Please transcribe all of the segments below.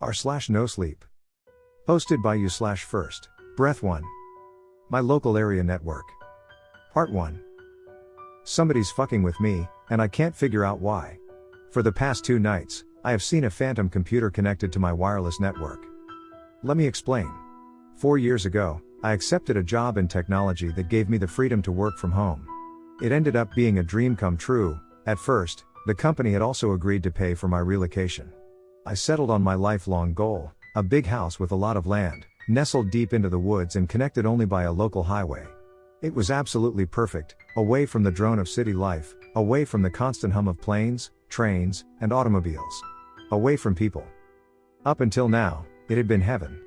r/nosleep. Hosted by you/first. Breath 1. My local area network. Part 1. Somebody's fucking with me, and I can't figure out why. For the past 2 nights, I have seen a phantom computer connected to my wireless network. Let me explain. 4 years ago, I accepted a job in technology that gave me the freedom to work from home. It ended up being a dream come true. At first, the company had also agreed to pay for my relocation. I settled on my lifelong goal, a big house with a lot of land, nestled deep into the woods and connected only by a local highway. It was absolutely perfect, away from the drone of city life, away from the constant hum of planes, trains, and automobiles. Away from people. Up until now, it had been heaven.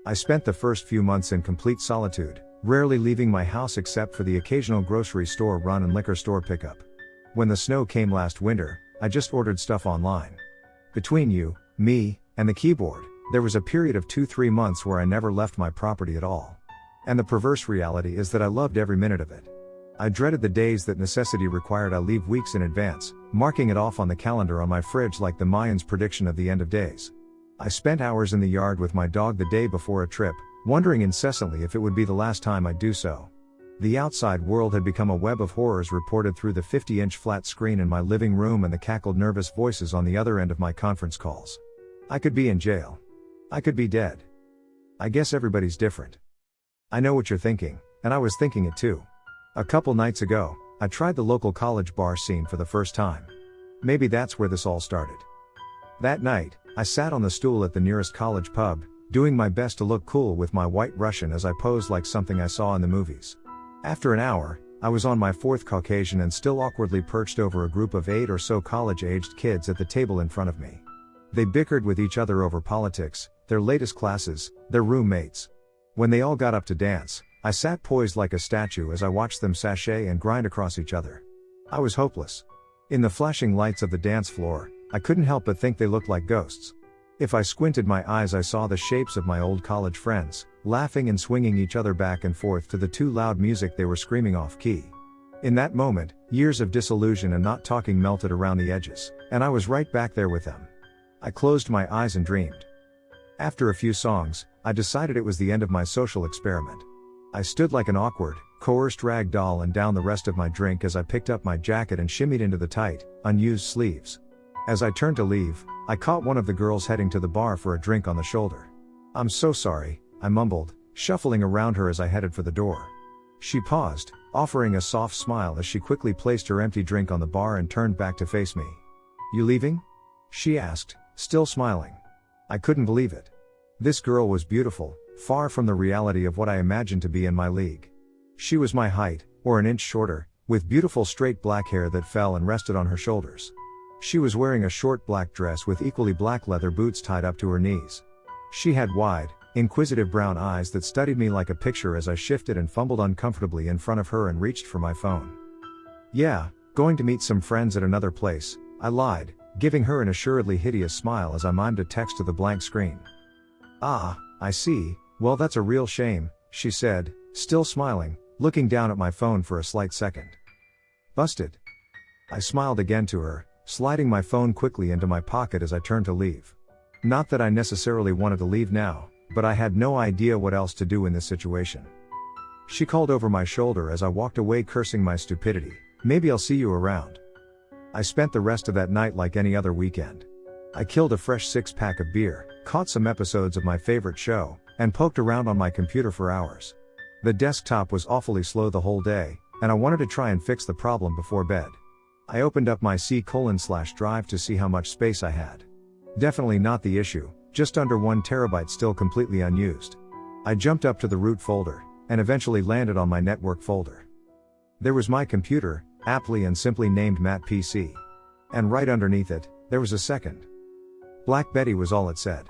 I spent the first few months in complete solitude, rarely leaving my house except for the occasional grocery store run and liquor store pickup. When the snow came last winter, I just ordered stuff online. Between you, me, and the keyboard, there was a period of 2-3 months where I never left my property at all. And the perverse reality is that I loved every minute of it. I dreaded the days that necessity required I leave weeks in advance, marking it off on the calendar on my fridge like the Mayans' prediction of the end of days. I spent hours in the yard with my dog the day before a trip, wondering incessantly if it would be the last time I'd do so. The outside world had become a web of horrors reported through the 50-inch flat screen in my living room and the cackled nervous voices on the other end of my conference calls. I could be in jail. I could be dead. I guess everybody's different. I know what you're thinking, and I was thinking it too. A couple nights ago, I tried the local college bar scene for the first time. Maybe that's where this all started. That night, I sat on the stool at the nearest college pub, doing my best to look cool with my white Russian as I posed like something I saw in the movies. After an hour, I was on my 4th Caucasian and still awkwardly perched over a group of 8 or so college-aged kids at the table in front of me. They bickered with each other over politics, their latest classes, their roommates. When they all got up to dance, I sat poised like a statue as I watched them sashay and grind across each other. I was hopeless. In the flashing lights of the dance floor, I couldn't help but think they looked like ghosts. If I squinted my eyes, I saw the shapes of my old college friends, laughing and swinging each other back and forth to the too loud music they were screaming off key. In that moment, years of disillusion and not talking melted around the edges, and I was right back there with them. I closed my eyes and dreamed. After a few songs, I decided it was the end of my social experiment. I stood like an awkward, coerced rag doll and downed the rest of my drink as I picked up my jacket and shimmied into the tight, unused sleeves. As I turned to leave, I caught one of the girls heading to the bar for a drink on the shoulder. "I'm so sorry," I mumbled, shuffling around her as I headed for the door. She paused, offering a soft smile as she quickly placed her empty drink on the bar and turned back to face me. "You leaving?" she asked, still smiling. I couldn't believe it. This girl was beautiful, far from the reality of what I imagined to be in my league. She was my height, or an inch shorter, with beautiful straight black hair that fell and rested on her shoulders. She was wearing a short black dress with equally black leather boots tied up to her knees. She had wide, inquisitive brown eyes that studied me like a picture as I shifted and fumbled uncomfortably in front of her and reached for my phone. "Yeah, going to meet some friends at another place," I lied, giving her an assuredly hideous smile as I mimed a text to the blank screen. "Ah, I see, well that's a real shame," she said, still smiling, looking down at my phone for a slight second. "Busted." I smiled again to her, sliding my phone quickly into my pocket as I turned to leave. Not that I necessarily wanted to leave now, but I had no idea what else to do in this situation. She called over my shoulder as I walked away cursing my stupidity, "Maybe I'll see you around." I spent the rest of that night like any other weekend. I killed a fresh 6-pack of beer, caught some episodes of my favorite show, and poked around on my computer for hours. The desktop was awfully slow the whole day, and I wanted to try and fix the problem before bed. I opened up my C:/drive to see how much space I had. Definitely not the issue, just under 1 terabyte still completely unused. I jumped up to the root folder, and eventually landed on my network folder. There was my computer, aptly and simply named Matt PC. And right underneath it, there was a second. Black Betty was all it said.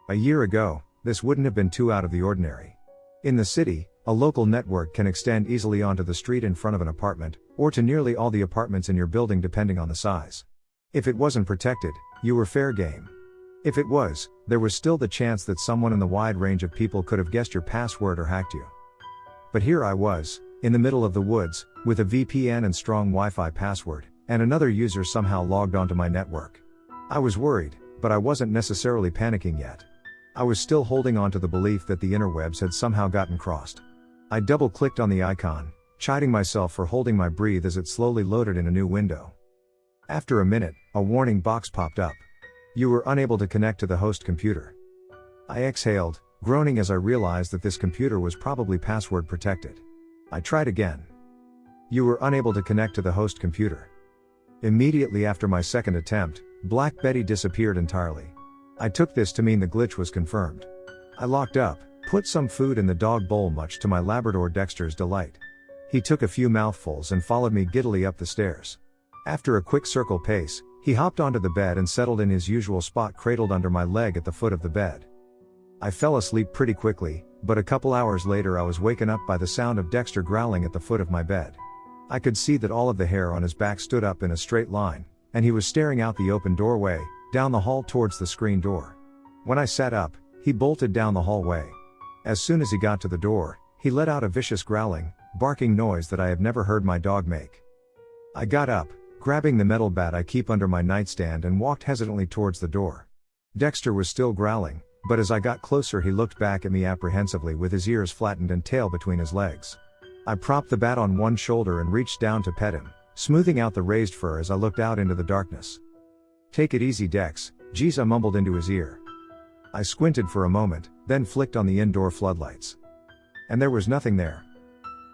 A year ago, this wouldn't have been too out of the ordinary. In the city, a local network can extend easily onto the street in front of an apartment, or to nearly all the apartments in your building depending on the size. If it wasn't protected, you were fair game. If it was, there was still the chance that someone in the wide range of people could have guessed your password or hacked you. But here I was, in the middle of the woods, with a VPN and strong Wi-Fi password, and another user somehow logged onto my network. I was worried, but I wasn't necessarily panicking yet. I was still holding on to the belief that the interwebs had somehow gotten crossed. I double-clicked on the icon, chiding myself for holding my breath as it slowly loaded in a new window. After a minute, a warning box popped up. You were unable to connect to the host computer. I exhaled, groaning as I realized that this computer was probably password protected. I tried again. You were unable to connect to the host computer. Immediately after my second attempt, Black Betty disappeared entirely. I took this to mean the glitch was confirmed. I locked up, put some food in the dog bowl much to my Labrador Dexter's delight. He took a few mouthfuls and followed me giddily up the stairs. After a quick circle pace, he hopped onto the bed and settled in his usual spot cradled under my leg at the foot of the bed. I fell asleep pretty quickly, but a couple hours later I was waken up by the sound of Dexter growling at the foot of my bed. I could see that all of the hair on his back stood up in a straight line, and he was staring out the open doorway, down the hall towards the screen door. When I sat up, he bolted down the hallway. As soon as he got to the door, he let out a vicious growling, barking noise that I have never heard my dog make. I got up, grabbing the metal bat I keep under my nightstand and walked hesitantly towards the door. Dexter was still growling, but as I got closer he looked back at me apprehensively with his ears flattened and tail between his legs. I propped the bat on one shoulder and reached down to pet him, smoothing out the raised fur as I looked out into the darkness. "Take it easy, Dex," Giza mumbled into his ear. I squinted for a moment, then flicked on the indoor floodlights. And there was nothing there.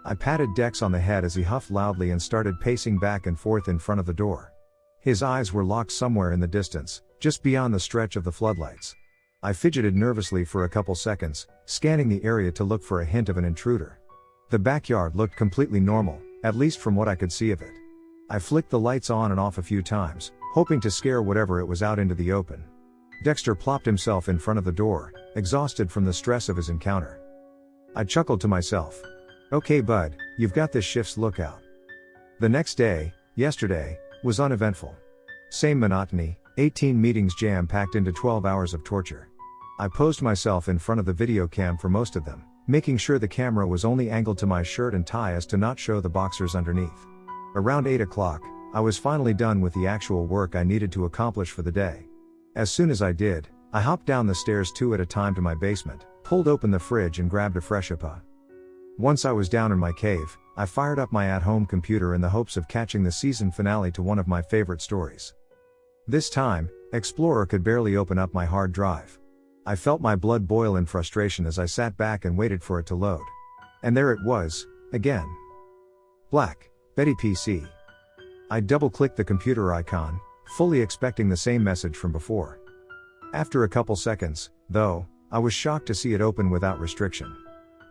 I patted Dex on the head as he huffed loudly and started pacing back and forth in front of the door. His eyes were locked somewhere in the distance, just beyond the stretch of the floodlights. I fidgeted nervously for a couple seconds, scanning the area to look for a hint of an intruder. The backyard looked completely normal, at least from what I could see of it. I flicked the lights on and off a few times, hoping to scare whatever it was out into the open. Dexter plopped himself in front of the door, exhausted from the stress of his encounter. I chuckled to myself. "Okay bud, you've got this shift's lookout." The next day, yesterday, was uneventful. Same monotony, 18 meetings jam-packed into 12 hours of torture. I posed myself in front of the video cam for most of them, making sure the camera was only angled to my shirt and tie as to not show the boxers underneath. Around 8 o'clock, I was finally done with the actual work I needed to accomplish for the day. As soon as I did, I hopped down the stairs 2 at a time to my basement, pulled open the fridge and grabbed a fresh uppa. Once I was down in my cave, I fired up my at-home computer in the hopes of catching the season finale to one of my favorite stories. This time, Explorer could barely open up my hard drive. I felt my blood boil in frustration as I sat back and waited for it to load. And there it was, again. Black Betty PC. I double-clicked the computer icon, fully expecting the same message from before. After a couple seconds, though, I was shocked to see it open without restriction.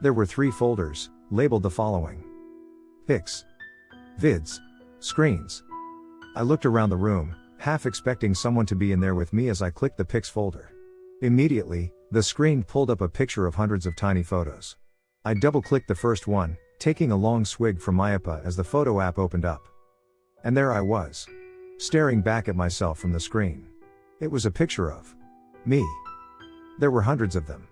There were 3 folders, labeled the following: Pics, Vids, Screens. I looked around the room, half expecting someone to be in there with me as I clicked the Pics folder. Immediately, the screen pulled up a picture of hundreds of tiny photos. I double-clicked the first one, taking a long swig from my uppa as the photo app opened up. And there I was, staring back at myself from the screen. It was a picture of me. There were hundreds of them.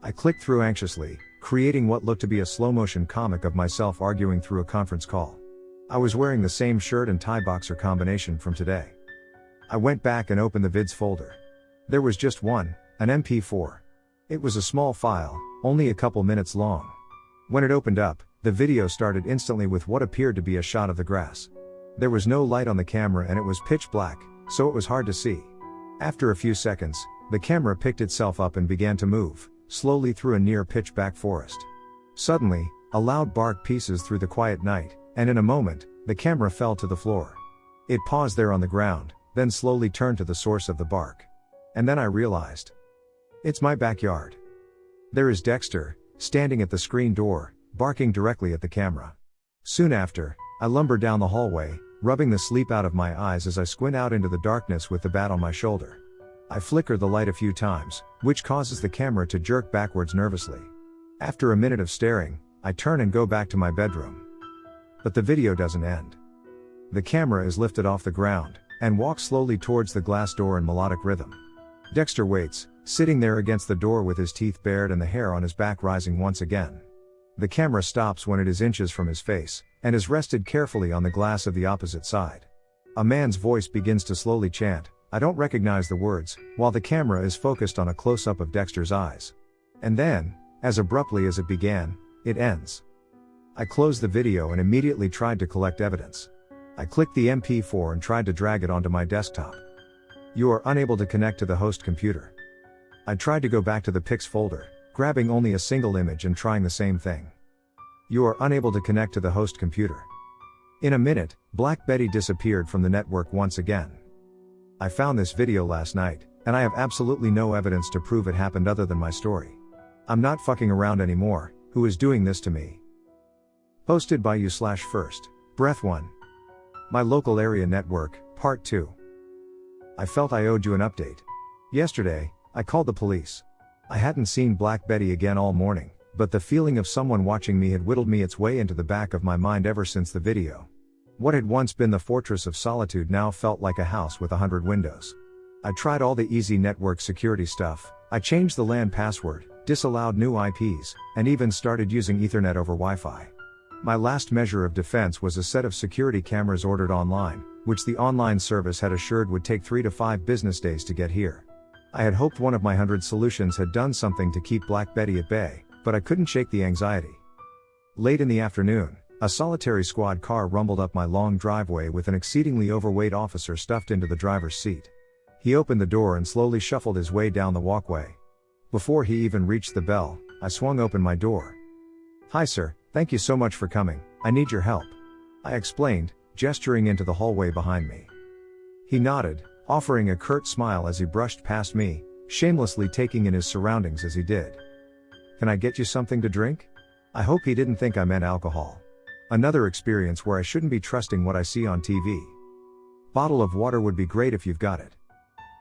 I clicked through anxiously, creating what looked to be a slow-motion comic of myself arguing through a conference call. I was wearing the same shirt and tie boxer combination from today. I went back and opened the vids folder. There was just one, an MP4. It was a small file, only a couple minutes long. When it opened up, the video started instantly with what appeared to be a shot of the grass. There was no light on the camera and it was pitch black, so it was hard to see. After a few seconds, the camera picked itself up and began to move, slowly through a near pitch-black forest. Suddenly, a loud bark pieces through the quiet night, and in a moment, the camera fell to the floor. It paused there on the ground, then slowly turned to the source of the bark. And then I realized. It's my backyard. There is Dexter, standing at the screen door, barking directly at the camera. Soon after, I lumbered down the hallway, rubbing the sleep out of my eyes as I squint out into the darkness with the bat on my shoulder. I flicker the light a few times, which causes the camera to jerk backwards nervously. After a minute of staring, I turn and go back to my bedroom. But the video doesn't end. The camera is lifted off the ground, and walks slowly towards the glass door in melodic rhythm. Dexter waits, sitting there against the door with his teeth bared and the hair on his back rising once again. The camera stops when it is inches from his face, and is rested carefully on the glass of the opposite side. A man's voice begins to slowly chant, I don't recognize the words, while the camera is focused on a close-up of Dexter's eyes. And then, as abruptly as it began, it ends. I closed the video and immediately tried to collect evidence. I clicked the MP4 and tried to drag it onto my desktop. You are unable to connect to the host computer. I tried to go back to the pics folder, grabbing only a single image and trying the same thing. You are unable to connect to the host computer. In a minute, Black Betty disappeared from the network once again. I found this video last night, and I have absolutely no evidence to prove it happened other than my story. I'm not fucking around anymore. Who is doing this to me? Posted by you/first, Breath 1. My local area network, Part 2. I felt I owed you an update. Yesterday, I called the police. I hadn't seen Black Betty again all morning, but the feeling of someone watching me had whittled me its way into the back of my mind ever since the video. What had once been the fortress of solitude now felt like a house with 100 windows. I tried all the easy network security stuff. I changed the LAN password, disallowed new IPs, and even started using Ethernet over Wi-Fi. My last measure of defense was a set of security cameras ordered online, which the online service had assured would take 3 to 5 business days to get here. I had hoped one of my 100 solutions had done something to keep Black Betty at bay, but I couldn't shake the anxiety. Late in the afternoon, a solitary squad car rumbled up my long driveway with an exceedingly overweight officer stuffed into the driver's seat. He opened the door and slowly shuffled his way down the walkway. Before he even reached the bell, I swung open my door. "Hi sir, thank you so much for coming, I need your help," I explained, gesturing into the hallway behind me. He nodded, offering a curt smile as he brushed past me, shamelessly taking in his surroundings as he did. "Can I get you something to drink?" I hope he didn't think I meant alcohol. Another experience where I shouldn't be trusting what I see on TV. "Bottle of water would be great if you've got it."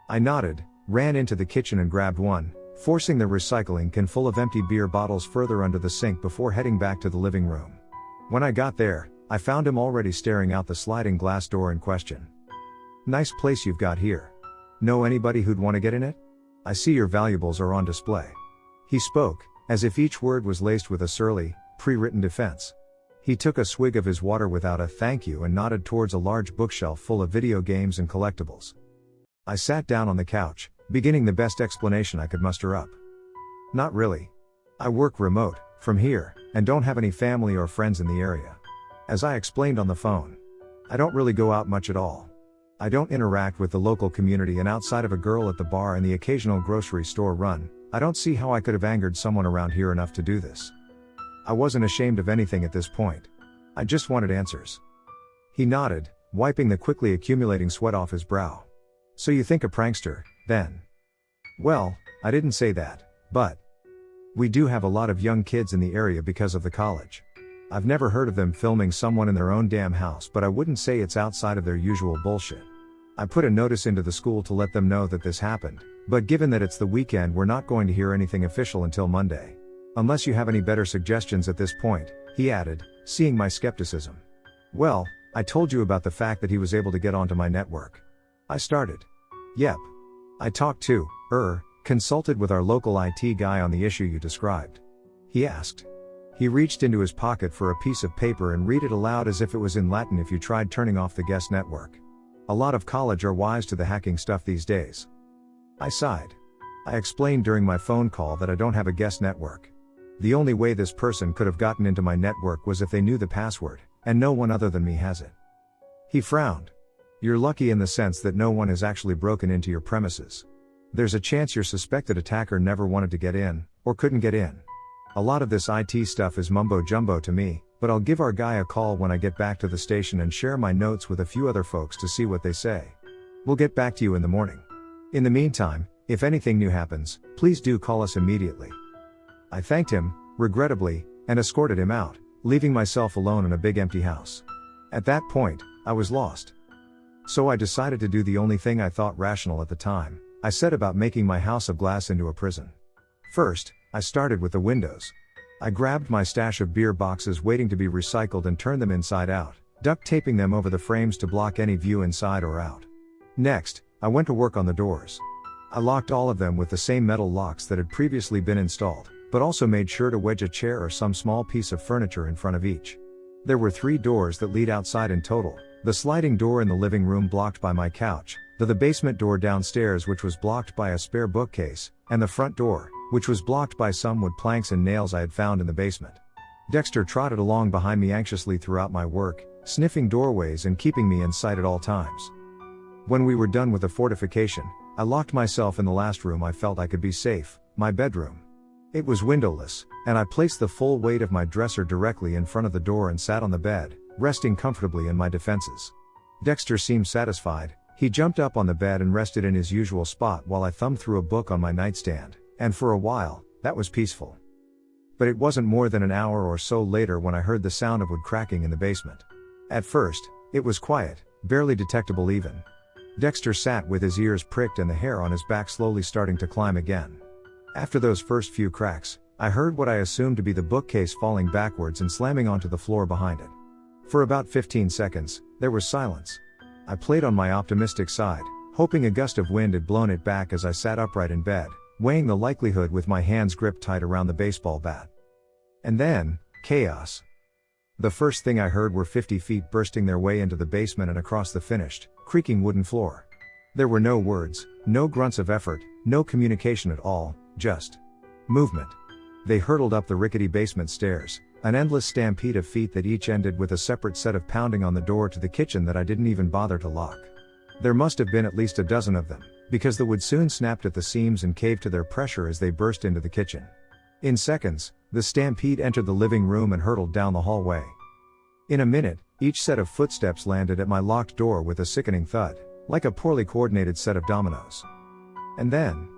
I nodded, ran into the kitchen and grabbed one, forcing the recycling can full of empty beer bottles further under the sink before heading back to the living room. When I got there, I found him already staring out the sliding glass door in question. "Nice place you've got here. Know anybody who'd want to get in it? I see your valuables are on display." He spoke, as if each word was laced with a surly, pre-written defense. He took a swig of his water without a thank you and nodded towards a large bookshelf full of video games and collectibles. I sat down on the couch, beginning the best explanation I could muster up. "Not really. I work remote, from here, and don't have any family or friends in the area. As I explained on the phone, I don't really go out much at all. I don't interact with the local community, and outside of a girl at the bar and the occasional grocery store run, I don't see how I could have angered someone around here enough to do this." I wasn't ashamed of anything at this point. I just wanted answers. He nodded, wiping the quickly accumulating sweat off his brow. "So you think a prankster, then?" "Well, I didn't say that, but we do have a lot of young kids in the area because of the college. I've never heard of them filming someone in their own damn house, but I wouldn't say it's outside of their usual bullshit. I put a notice into the school to let them know that this happened, but given that it's the weekend, we're not going to hear anything official until Monday. Unless you have any better suggestions at this point," he added, seeing my skepticism. "Well, I told you about the fact that he was able to get onto my network." I started. "Yep. I talked to, consulted with our local IT guy on the issue you described." He asked. He reached into his pocket for a piece of paper and read it aloud as if it was in Latin. "If you tried turning off the guest network. A lot of college are wise to the hacking stuff these days." I sighed. I explained during my phone call that I don't have a guest network. The only way this person could have gotten into my network was if they knew the password, and no one other than me has it. He frowned. "You're lucky in the sense that no one has actually broken into your premises. There's a chance your suspected attacker never wanted to get in, or couldn't get in. A lot of this IT stuff is mumbo jumbo to me, but I'll give our guy a call when I get back to the station and share my notes with a few other folks to see what they say. We'll get back to you in the morning. In the meantime, if anything new happens, please do call us immediately." I thanked him, regrettably, and escorted him out, leaving myself alone in a big empty house. At that point, I was lost. So I decided to do the only thing I thought rational at the time. I set about making my house of glass into a prison. First, I started with the windows. I grabbed my stash of beer boxes waiting to be recycled and turned them inside out, duct taping them over the frames to block any view inside or out. Next, I went to work on the doors. I locked all of them with the same metal locks that had previously been installed, but also made sure to wedge a chair or some small piece of furniture in front of each. There were 3 doors that lead outside in total, the sliding door in the living room blocked by my couch, the basement door downstairs, which was blocked by a spare bookcase, and the front door, which was blocked by some wood planks and nails I had found in the basement. Dexter trotted along behind me anxiously throughout my work, sniffing doorways and keeping me in sight at all times. When we were done with the fortification, I locked myself in the last room I felt I could be safe, my bedroom. It was windowless, and I placed the full weight of my dresser directly in front of the door and sat on the bed, resting comfortably in my defenses. Dexter seemed satisfied. He jumped up on the bed and rested in his usual spot while I thumbed through a book on my nightstand, and for a while, that was peaceful. But it wasn't more than an hour or so later when I heard the sound of wood cracking in the basement. At first, it was quiet, barely detectable even. Dexter sat with his ears pricked and the hair on his back slowly starting to climb again. After those first few cracks, I heard what I assumed to be the bookcase falling backwards and slamming onto the floor behind it. For about 15 seconds, there was silence. I played on my optimistic side, hoping a gust of wind had blown it back as I sat upright in bed, weighing the likelihood with my hands gripped tight around the baseball bat. And then, chaos. The first thing I heard were 50 feet bursting their way into the basement and across the finished, creaking wooden floor. There were no words, no grunts of effort, no communication at all, just movement. They hurtled up the rickety basement stairs, an endless stampede of feet that each ended with a separate set of pounding on the door to the kitchen that I didn't even bother to lock. There must have been at least a dozen of them, because the wood soon snapped at the seams and caved to their pressure as they burst into the kitchen. In seconds, the stampede entered the living room and hurtled down the hallway. In a minute, each set of footsteps landed at my locked door with a sickening thud, like a poorly coordinated set of dominoes. And then,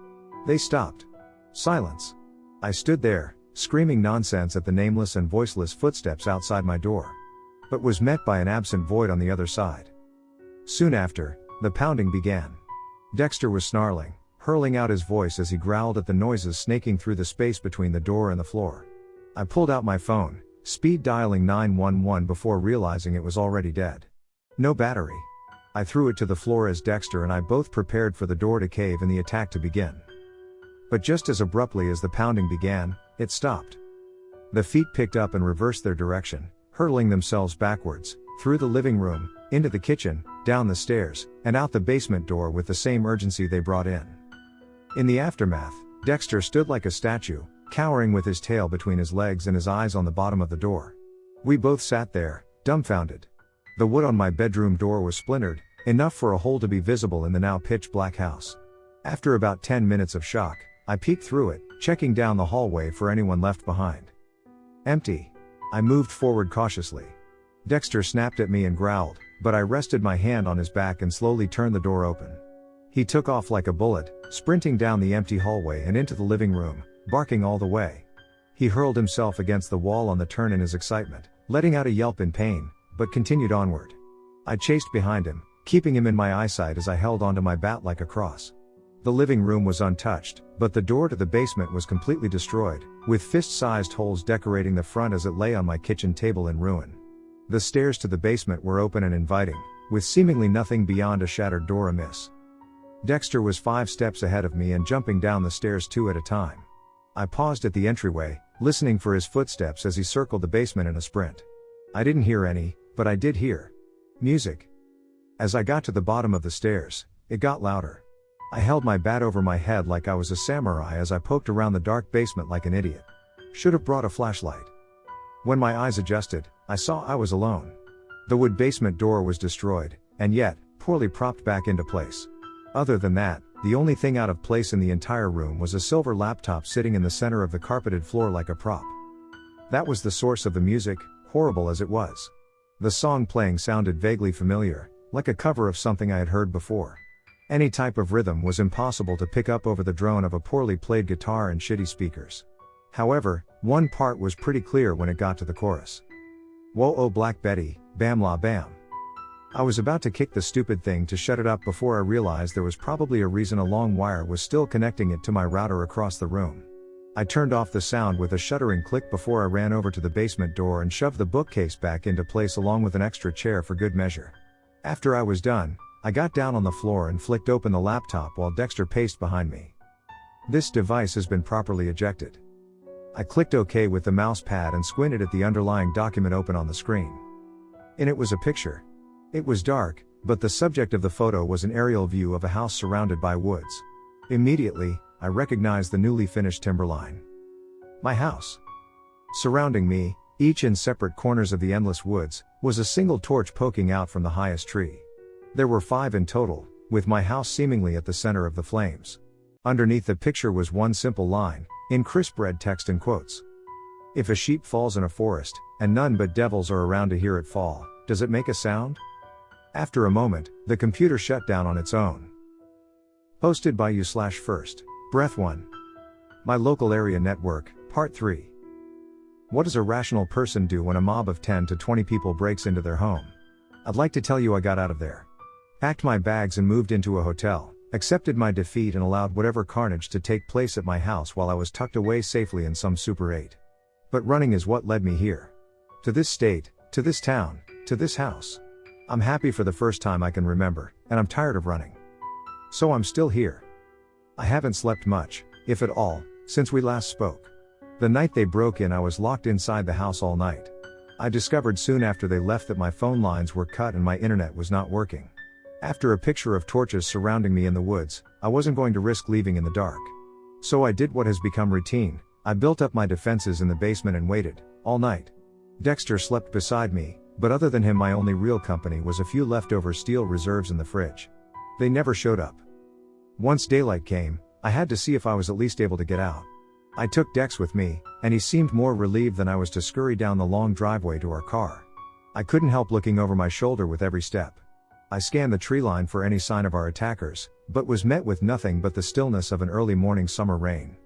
they stopped. Silence. I stood there, screaming nonsense at the nameless and voiceless footsteps outside my door, but was met by an absent void on the other side. Soon after, the pounding began. Dexter was snarling, hurling out his voice as he growled at the noises snaking through the space between the door and the floor. I pulled out my phone, speed dialing 911 before realizing it was already dead. No battery. I threw it to the floor as Dexter and I both prepared for the door to cave and the attack to begin. But just as abruptly as the pounding began, it stopped. The feet picked up and reversed their direction, hurtling themselves backwards, through the living room, into the kitchen, down the stairs, and out the basement door with the same urgency they brought in. In the aftermath, Dexter stood like a statue, cowering with his tail between his legs and his eyes on the bottom of the door. We both sat there, dumbfounded. The wood on my bedroom door was splintered, enough for a hole to be visible in the now pitch-black house. After about 10 minutes of shock, I peeked through it, checking down the hallway for anyone left behind. Empty. I moved forward cautiously. Dexter snapped at me and growled, but I rested my hand on his back and slowly turned the door open. He took off like a bullet, sprinting down the empty hallway and into the living room, barking all the way. He hurled himself against the wall on the turn in his excitement, letting out a yelp in pain, but continued onward. I chased behind him, keeping him in my eyesight as I held onto my bat like a cross. The living room was untouched, but the door to the basement was completely destroyed, with fist-sized holes decorating the front as it lay on my kitchen table in ruin. The stairs to the basement were open and inviting, with seemingly nothing beyond a shattered door amiss. Dexter was 5 steps ahead of me and jumping down the stairs 2 at a time. I paused at the entryway, listening for his footsteps as he circled the basement in a sprint. I didn't hear any, but I did hear music. As I got to the bottom of the stairs, it got louder. I held my bat over my head like I was a samurai as I poked around the dark basement like an idiot. Should have brought a flashlight. When my eyes adjusted, I saw I was alone. The wood basement door was destroyed, and yet, poorly propped back into place. Other than that, the only thing out of place in the entire room was a silver laptop sitting in the center of the carpeted floor like a prop. That was the source of the music, horrible as it was. The song playing sounded vaguely familiar, like a cover of something I had heard before. Any type of rhythm was impossible to pick up over the drone of a poorly played guitar and shitty speakers. However, one part was pretty clear when it got to the chorus. Whoa oh Black Betty, bam la bam. I was about to kick the stupid thing to shut it up before I realized there was probably a reason a long wire was still connecting it to my router across the room. I turned off the sound with a shuddering click before I ran over to the basement door and shoved the bookcase back into place along with an extra chair for good measure. After I was done, I got down on the floor and flicked open the laptop while Dexter paced behind me. This device has been properly ejected. I clicked OK with the mouse pad and squinted at the underlying document open on the screen. In it was a picture. It was dark, but the subject of the photo was an aerial view of a house surrounded by woods. Immediately, I recognized the newly finished timberline. My house. Surrounding me, each in separate corners of the endless woods, was a single torch poking out from the highest tree. There were 5 in total, with my house seemingly at the center of the flames. Underneath the picture was one simple line, in crisp red text and quotes. If a sheep falls in a forest, and none but devils are around to hear it fall, does it make a sound? After a moment, the computer shut down on its own. Posted by you/first. Breath 1. My local area network, Part 3. What does a rational person do when a mob of 10 to 20 people breaks into their home? I'd like to tell you I got out of there. Packed my bags and moved into a hotel, accepted my defeat and allowed whatever carnage to take place at my house while I was tucked away safely in some Super 8. But running is what led me here. To this state, to this town, to this house. I'm happy for the first time I can remember, and I'm tired of running. So I'm still here. I haven't slept much, if at all, since we last spoke. The night they broke in I was locked inside the house all night. I discovered soon after they left that my phone lines were cut and my internet was not working. After a picture of torches surrounding me in the woods, I wasn't going to risk leaving in the dark. So I did what has become routine. I built up my defenses in the basement and waited, all night. Dexter slept beside me, but other than him my only real company was a few leftover steel reserves in the fridge. They never showed up. Once daylight came, I had to see if I was at least able to get out. I took Dex with me, and he seemed more relieved than I was to scurry down the long driveway to our car. I couldn't help looking over my shoulder with every step. I scanned the tree line for any sign of our attackers, but was met with nothing but the stillness of an early morning summer rain.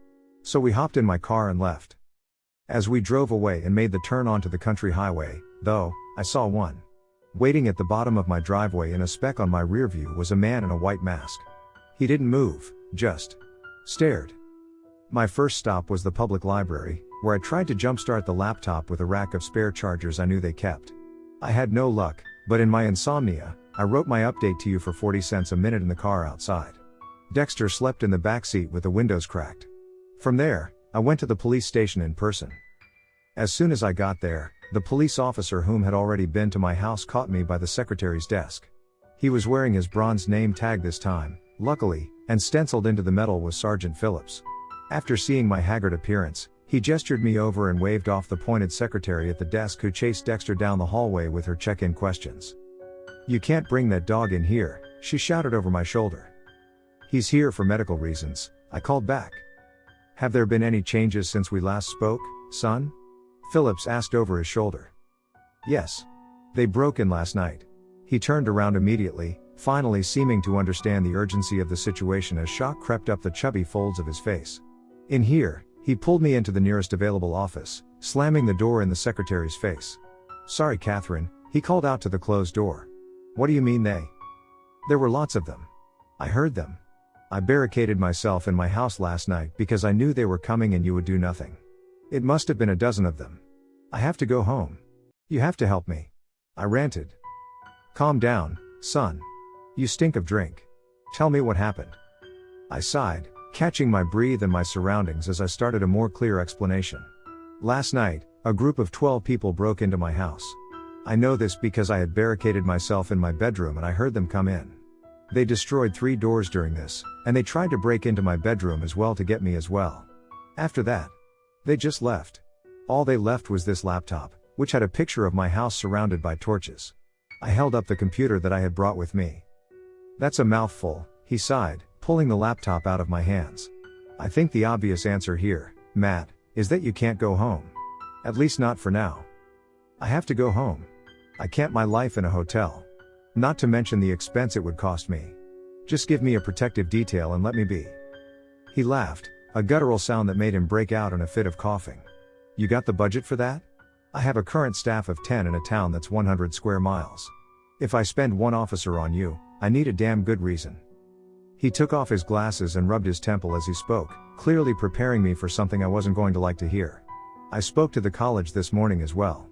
So we hopped in my car and left. As we drove away and made the turn onto the country highway, though, I saw one. Waiting at the bottom of my driveway in a speck on my rear view was a man in a white mask. He didn't move, just stared. My first stop was the public library, where I tried to jumpstart the laptop with a rack of spare chargers I knew they kept. I had no luck, but in my insomnia, I wrote my update to you for 40 cents a minute in the car outside. Dexter slept in the back seat with the windows cracked. From there, I went to the police station in person. As soon as I got there, the police officer whom had already been to my house caught me by the secretary's desk. He was wearing his bronze name tag this time, luckily, and stenciled into the metal was Sergeant Phillips. After seeing my haggard appearance, he gestured me over and waved off the pointed secretary at the desk who chased Dexter down the hallway with her check-in questions. "You can't bring that dog in here," she shouted over my shoulder. "He's here for medical reasons," I called back. "Have there been any changes since we last spoke, son?" Phillips asked over his shoulder. "Yes. They broke in last night." He turned around immediately, finally seeming to understand the urgency of the situation as shock crept up the chubby folds of his face. "In here," he pulled me into the nearest available office, slamming the door in the secretary's face. "Sorry, Catherine," he called out to the closed door. "What do you mean they?" "There were lots of them. I heard them. I barricaded myself in my house last night because I knew they were coming and you would do nothing. It must have been a dozen of them. I have to go home. You have to help me," I ranted. "Calm down, son. You stink of drink. Tell me what happened." I sighed, catching my breath and my surroundings as I started a more clear explanation. "Last night, a group of 12 people broke into my house. I know this because I had barricaded myself in my bedroom and I heard them come in. They destroyed 3 doors during this, and they tried to break into my bedroom as well to get me as well. After that, they just left. All they left was this laptop, which had a picture of my house surrounded by torches." I held up the computer that I had brought with me. "That's a mouthful," he sighed, pulling the laptop out of my hands. "I think the obvious answer here, Matt, is that you can't go home. At least not for now." "I have to go home. I can't my life in a hotel. Not to mention the expense it would cost me. Just give me a protective detail and let me be." He laughed, a guttural sound that made him break out in a fit of coughing. "You got the budget for that? I have a current staff of 10 in a town that's 100 square miles. If I spend one officer on you, I need a damn good reason." He took off his glasses and rubbed his temple as he spoke, clearly preparing me for something I wasn't going to like to hear. "I spoke to the college this morning as well.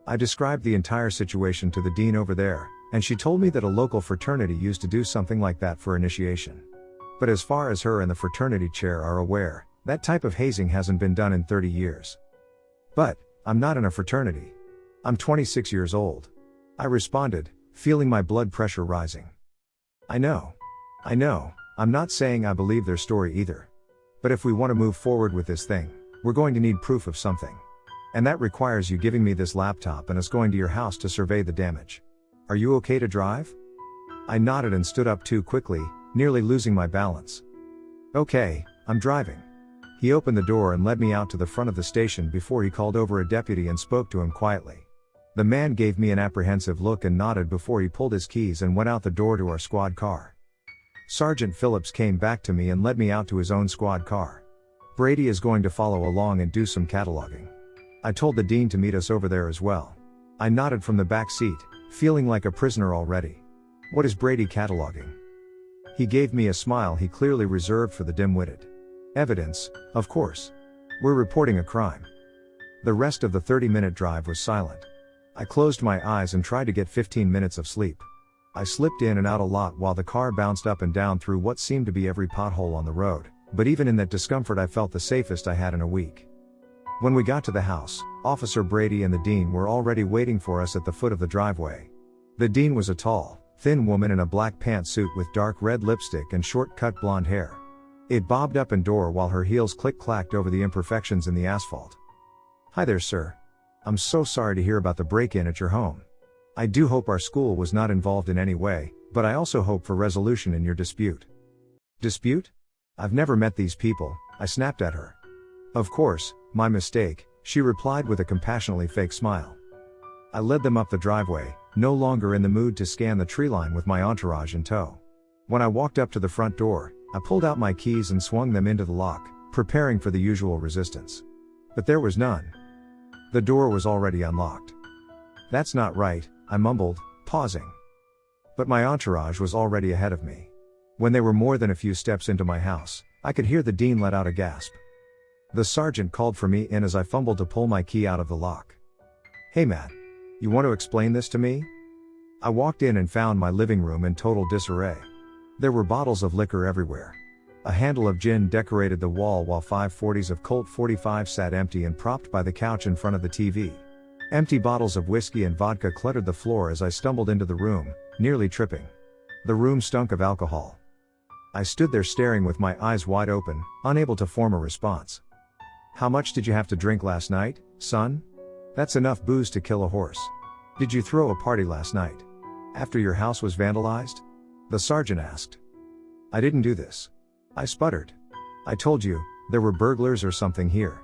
I described the entire situation to the dean over there, and she told me that a local fraternity used to do something like that for initiation. But as far as her and the fraternity chair are aware, that type of hazing hasn't been done in 30 years. "But, I'm not in a fraternity. I'm 26 years old," I responded, feeling my blood pressure rising. I know, I'm not saying I believe their story either. But if we want to move forward with this thing, we're going to need proof of something. And that requires you giving me this laptop and us going to your house to survey the damage. Are you okay to drive? I nodded and stood up too quickly, nearly losing my balance. Okay, I'm driving. He opened the door and led me out to the front of the station before he called over a deputy and spoke to him quietly. The man gave me an apprehensive look and nodded before he pulled his keys and went out the door to our squad car. Sergeant Phillips came back to me and led me out to his own squad car. Brady is going to follow along and do some cataloging. I told the dean to meet us over there as well. I nodded from the back seat, feeling like a prisoner already. What is Brady cataloging? He gave me a smile he clearly reserved for the dim-witted. Evidence, of course. We're reporting a crime. The rest of the 30-minute drive was silent. I closed my eyes and tried to get 15 minutes of sleep. I slipped in and out a lot while the car bounced up and down through what seemed to be every pothole on the road, but even in that discomfort I felt the safest I had in a week. When we got to the house, Officer Brady and the dean were already waiting for us at the foot of the driveway. The dean was a tall, thin woman in a black pantsuit with dark red lipstick and short-cut blonde hair. It bobbed up and down while her heels click-clacked over the imperfections in the asphalt. Hi there, sir. I'm so sorry to hear about the break-in at your home. I do hope our school was not involved in any way, but I also hope for resolution in your dispute. Dispute? I've never met these people, I snapped at her. Of course, my mistake, she replied with a compassionately fake smile. I led them up the driveway, no longer in the mood to scan the tree line with my entourage in tow. When I walked up to the front door, I pulled out my keys and swung them into the lock, preparing for the usual resistance. But there was none. The door was already unlocked. That's not right, I mumbled, pausing. But my entourage was already ahead of me. When they were more than a few steps into my house, I could hear the dean let out a gasp. The sergeant called for me in as I fumbled to pull my key out of the lock. Hey Matt. You want to explain this to me? I walked in and found my living room in total disarray. There were bottles of liquor everywhere. A handle of gin decorated the wall while 540s of Colt 45 sat empty and propped by the couch in front of the TV. Empty bottles of whiskey and vodka cluttered the floor as I stumbled into the room, nearly tripping. The room stunk of alcohol. I stood there staring with my eyes wide open, unable to form a response. How much did you have to drink last night, son? That's enough booze to kill a horse. Did you throw a party last night? After your house was vandalized? The sergeant asked. I didn't do this. I sputtered. I told you, there were burglars or something here.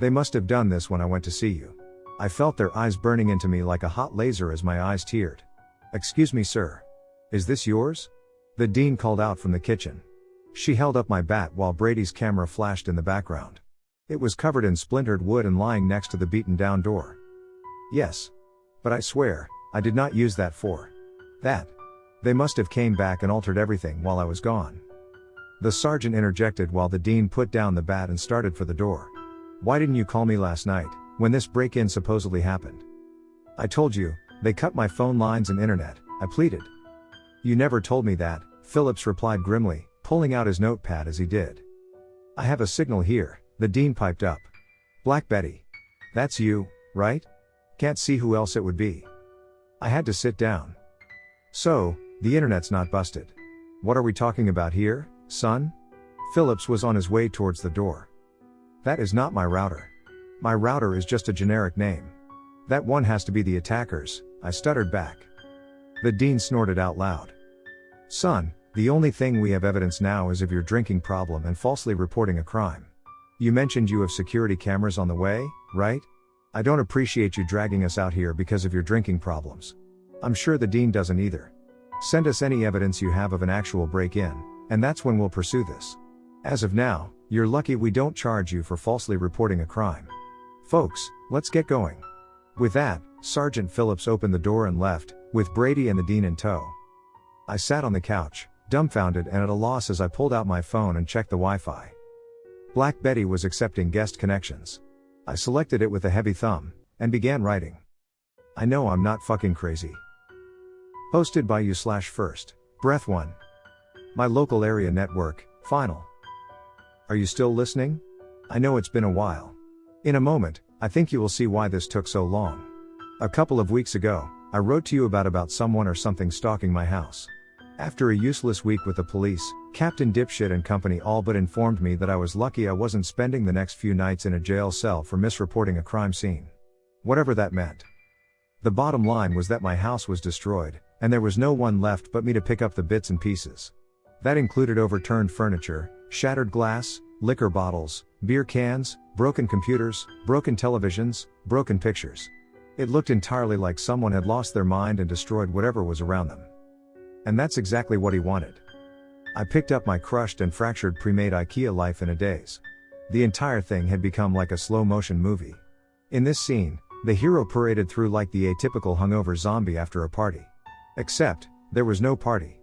They must have done this when I went to see you. I felt their eyes burning into me like a hot laser as my eyes teared. Excuse me, sir. Is this yours? The dean called out from the kitchen. She held up my bat while Brady's camera flashed in the background. It was covered in splintered wood and lying next to the beaten down door. Yes. But I swear, I did not use that for that. They must have came back and altered everything while I was gone. The sergeant interjected while the dean put down the bat and started for the door. Why didn't you call me last night, when this break-in supposedly happened? I told you, they cut my phone lines and internet, I pleaded. You never told me that, Phillips replied grimly, pulling out his notepad as he did. I have a signal here, the dean piped up. Black Betty. That's you, right? Can't see who else it would be. I had to sit down. So, the internet's not busted. What are we talking about here, son? Phillips was on his way towards the door. That is not my router. My router is just a generic name. That one has to be the attacker's, I stuttered back. The dean snorted out loud. Son, the only thing we have evidence now is of your drinking problem and falsely reporting a crime. You mentioned you have security cameras on the way, right? I don't appreciate you dragging us out here because of your drinking problems. I'm sure the dean doesn't either. Send us any evidence you have of an actual break-in, and that's when we'll pursue this. As of now, you're lucky we don't charge you for falsely reporting a crime. Folks, let's get going. With that, Sergeant Phillips opened the door and left, with Brady and the dean in tow. I sat on the couch, dumbfounded and at a loss as I pulled out my phone and checked the Wi-Fi. Black Betty was accepting guest connections. I selected it with a heavy thumb, and began writing. I know I'm not fucking crazy. Posted by you/first, Breath 1. My local area network, final. Are you still listening? I know it's been a while. In a moment, I think you will see why this took so long. A couple of weeks ago, I wrote to you about someone or something stalking my house. After a useless week with the police, Captain Dipshit and company all but informed me that I was lucky I wasn't spending the next few nights in a jail cell for misreporting a crime scene. Whatever that meant. The bottom line was that my house was destroyed, and there was no one left but me to pick up the bits and pieces. That included overturned furniture, shattered glass, liquor bottles, beer cans, broken computers, broken televisions, broken pictures. It looked entirely like someone had lost their mind and destroyed whatever was around them. And that's exactly what he wanted. I picked up my crushed and fractured pre-made IKEA life in a daze. The entire thing had become like a slow-motion movie. In this scene, the hero paraded through like the atypical hungover zombie after a party. Except, there was no party.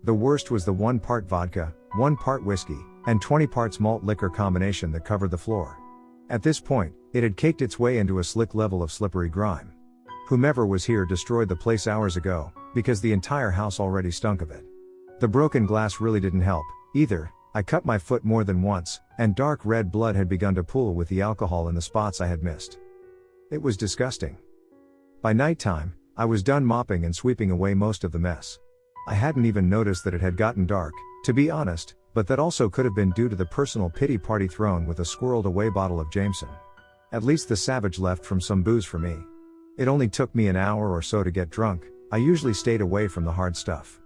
The worst was the 1 part vodka, 1 part whiskey, and 20 parts malt liquor combination that covered the floor. At this point, it had caked its way into a slick level of slippery grime. Whomever was here destroyed the place hours ago, because the entire house already stunk of it. The broken glass really didn't help, either. I cut my foot more than once, and dark red blood had begun to pool with the alcohol in the spots I had missed. It was disgusting. By nighttime, I was done mopping and sweeping away most of the mess. I hadn't even noticed that it had gotten dark, to be honest, but that also could have been due to the personal pity party thrown with a squirreled away bottle of Jameson. At least the savage left from some booze for me. It only took me an hour or so to get drunk. I usually stayed away from the hard stuff.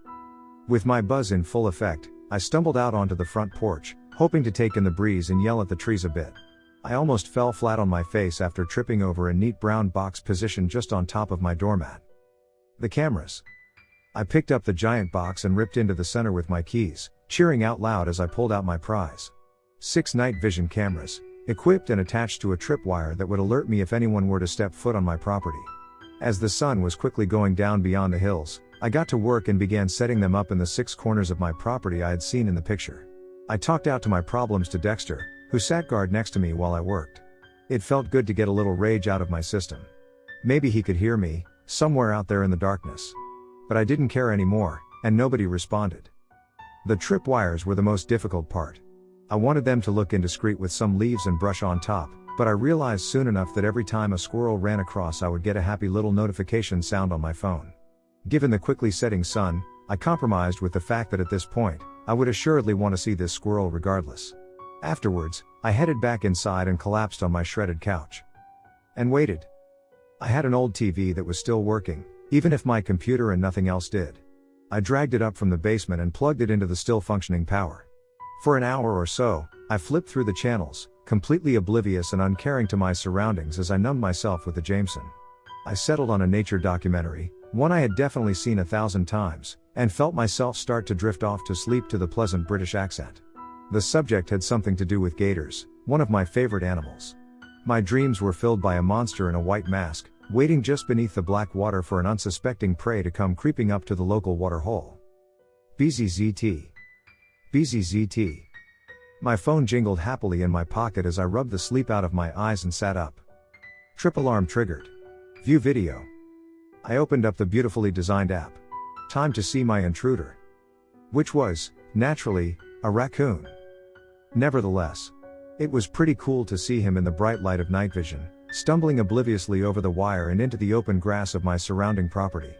With my buzz in full effect, I stumbled out onto the front porch, hoping to take in the breeze and yell at the trees a bit. I almost fell flat on my face after tripping over a neat brown box positioned just on top of my doormat. The cameras. I picked up the giant box and ripped into the center with my keys, cheering out loud as I pulled out my prize. 6 night vision cameras, equipped and attached to a tripwire that would alert me if anyone were to step foot on my property. As the sun was quickly going down beyond the hills, I got to work and began setting them up in the 6 corners of my property I had seen in the picture. I talked out to my problems to Dexter, who sat guard next to me while I worked. It felt good to get a little rage out of my system. Maybe he could hear me, somewhere out there in the darkness. But I didn't care anymore, and nobody responded. The tripwires were the most difficult part. I wanted them to look indiscreet with some leaves and brush on top, but I realized soon enough that every time a squirrel ran across I would get a happy little notification sound on my phone. Given the quickly setting sun, I compromised with the fact that at this point, I would assuredly want to see this squirrel regardless. Afterwards, I headed back inside and collapsed on my shredded couch. And waited. I had an old TV that was still working, even if my computer and nothing else did. I dragged it up from the basement and plugged it into the still functioning power. For an hour or so, I flipped through the channels, completely oblivious and uncaring to my surroundings as I numbed myself with the Jameson. I settled on a nature documentary, one I had definitely seen 1,000 times, and felt myself start to drift off to sleep to the pleasant British accent. The subject had something to do with gators, one of my favorite animals. My dreams were filled by a monster in a white mask, waiting just beneath the black water for an unsuspecting prey to come creeping up to the local water hole. BZZT. BZZT. My phone jingled happily in my pocket as I rubbed the sleep out of my eyes and sat up. Trip alarm triggered. View video. I opened up the beautifully designed app. Time to see my intruder. Which was, naturally, a raccoon. Nevertheless, it was pretty cool to see him in the bright light of night vision, stumbling obliviously over the wire and into the open grass of my surrounding property.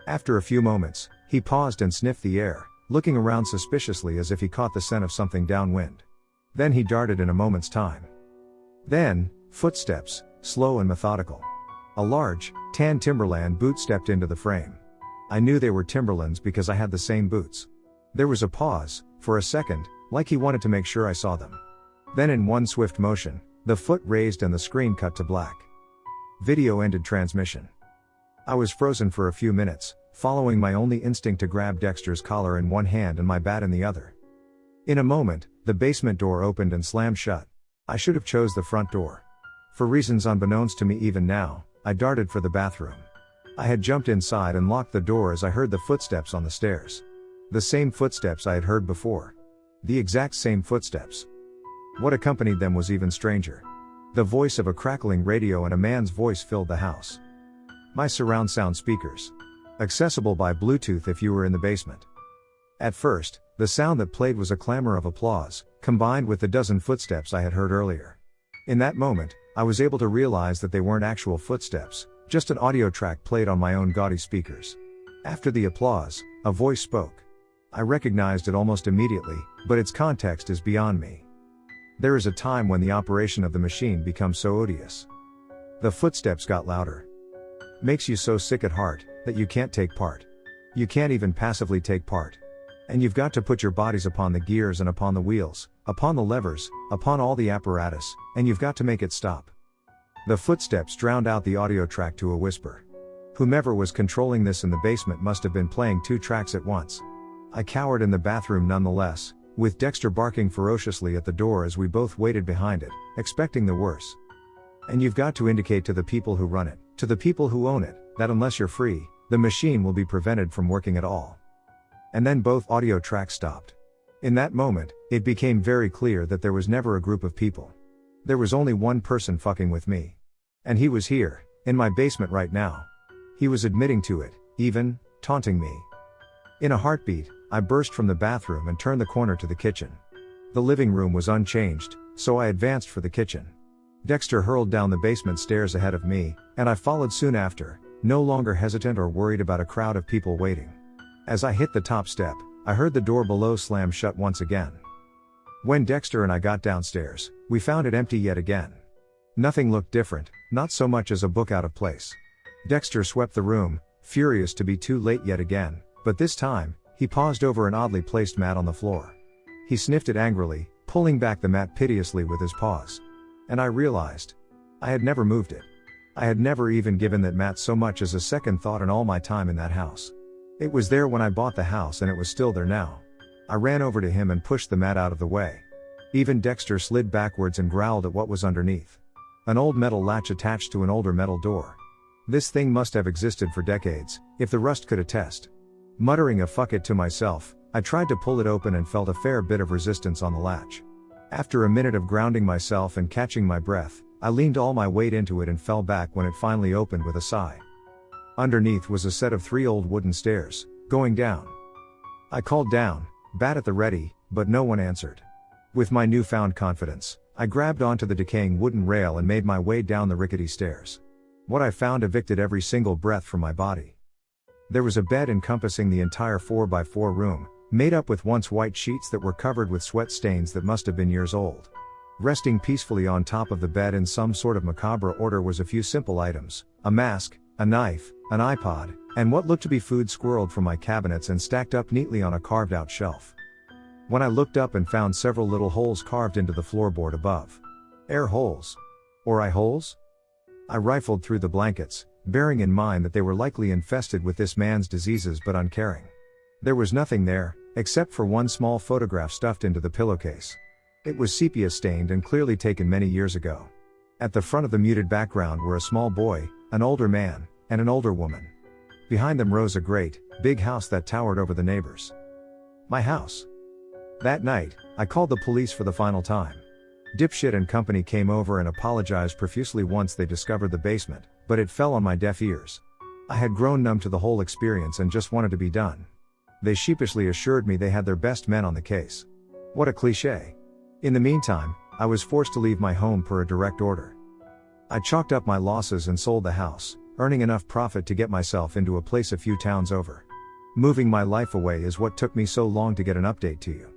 After a few moments, he paused and sniffed the air, looking around suspiciously as if he caught the scent of something downwind. Then he darted in a moment's time. Then, footsteps, slow and methodical. A large, tan Timberland boot stepped into the frame. I knew they were Timberlands because I had the same boots. There was a pause, for a second, like he wanted to make sure I saw them. Then in one swift motion, the foot raised and the screen cut to black. Video ended transmission. I was frozen for a few minutes, following my only instinct to grab Dexter's collar in one hand and my bat in the other. In a moment, the basement door opened and slammed shut. I should have chose the front door. For reasons unbeknownst to me even now, I darted for the bathroom. I had jumped inside and locked the door as I heard the footsteps on the stairs. The same footsteps I had heard before. The exact same footsteps. What accompanied them was even stranger. The voice of a crackling radio and a man's voice filled the house. My surround sound speakers. Accessible by Bluetooth if you were in the basement. At first, the sound that played was a clamor of applause, combined with the dozen footsteps I had heard earlier. In that moment, I was able to realize that they weren't actual footsteps, Just an audio track played on my own gaudy speakers. After the applause, a voice spoke. I recognized it almost immediately, but its context is beyond me. There is a time when the operation of the machine becomes so odious. The footsteps got louder. Makes you so sick at heart, that you can't take part. You can't even passively take part. And you've got to put your bodies upon the gears and upon the wheels, upon the levers, upon all the apparatus, and you've got to make it stop. The footsteps drowned out the audio track to a whisper. Whomever was controlling this in the basement must have been playing 2 tracks at once. I cowered in the bathroom nonetheless, with Dexter barking ferociously at the door as we both waited behind it, expecting the worst. And you've got to indicate to the people who run it, to the people who own it, that unless you're free, the machine will be prevented from working at all. And then both audio tracks stopped. In that moment, it became very clear that there was never a group of people. There was only one person fucking with me. And he was here, in my basement right now. He was admitting to it, even taunting me. In a heartbeat, I burst from the bathroom and turned the corner to the kitchen. The living room was unchanged, so I advanced for the kitchen. Dexter hurled down the basement stairs ahead of me, and I followed soon after, no longer hesitant or worried about a crowd of people waiting. As I hit the top step, I heard the door below slam shut once again. When Dexter and I got downstairs, we found it empty yet again. Nothing looked different, not so much as a book out of place. Dexter swept the room, furious to be too late yet again, but this time, he paused over an oddly placed mat on the floor. He sniffed it angrily, pulling back the mat piteously with his paws. And I realized. I had never moved it. I had never even given that mat so much as a second thought in all my time in that house. It was there when I bought the house and it was still there now. I ran over to him and pushed the mat out of the way. Even Dexter slid backwards and growled at what was underneath. An old metal latch attached to an older metal door. This thing must have existed for decades, if the rust could attest. Muttering a fuck it to myself, I tried to pull it open and felt a fair bit of resistance on the latch. After a minute of grounding myself and catching my breath, I leaned all my weight into it and fell back when it finally opened with a sigh. Underneath was a set of 3 old wooden stairs, going down. I called down, bat at the ready, but no one answered. With my newfound confidence, I grabbed onto the decaying wooden rail and made my way down the rickety stairs. What I found evicted every single breath from my body. There was a bed encompassing the entire 4x4 room, made up with once white sheets that were covered with sweat stains that must have been years old. Resting peacefully on top of the bed in some sort of macabre order was a few simple items, a mask, a knife, an iPod, and what looked to be food squirreled from my cabinets and stacked up neatly on a carved-out shelf. When I looked up and found several little holes carved into the floorboard above. Air holes. Or eye holes? I rifled through the blankets, bearing in mind that they were likely infested with this man's diseases but uncaring. There was nothing there, except for one small photograph stuffed into the pillowcase. It was sepia-stained and clearly taken many years ago. At the front of the muted background were a small boy, an older man, and an older woman. Behind them rose a great, big house that towered over the neighbors. My house. That night, I called the police for the final time. Dipshit and company came over and apologized profusely once they discovered the basement, but it fell on my deaf ears. I had grown numb to the whole experience and just wanted to be done. They sheepishly assured me they had their best men on the case. What a cliché. In the meantime, I was forced to leave my home per a direct order. I chalked up my losses and sold the house, earning enough profit to get myself into a place a few towns over. Moving my life away is what took me so long to get an update to you.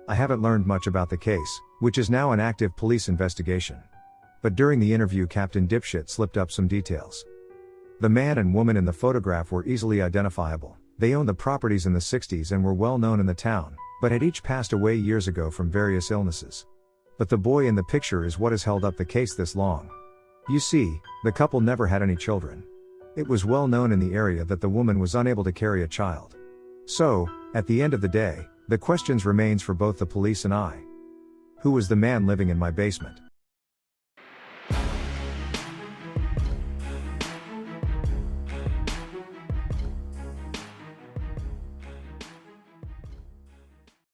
I haven't learned much about the case, which is now an active police investigation. But during the interview Captain Dipshit slipped up some details. The man and woman in the photograph were easily identifiable. They owned the properties in the 60s and were well known in the town, but had each passed away years ago from various illnesses. But the boy in the picture is what has held up the case this long. You see, the couple never had any children. It was well known in the area that the woman was unable to carry a child. So, at the end of the day, the questions remains for both the police and I. Who was the man living in my basement?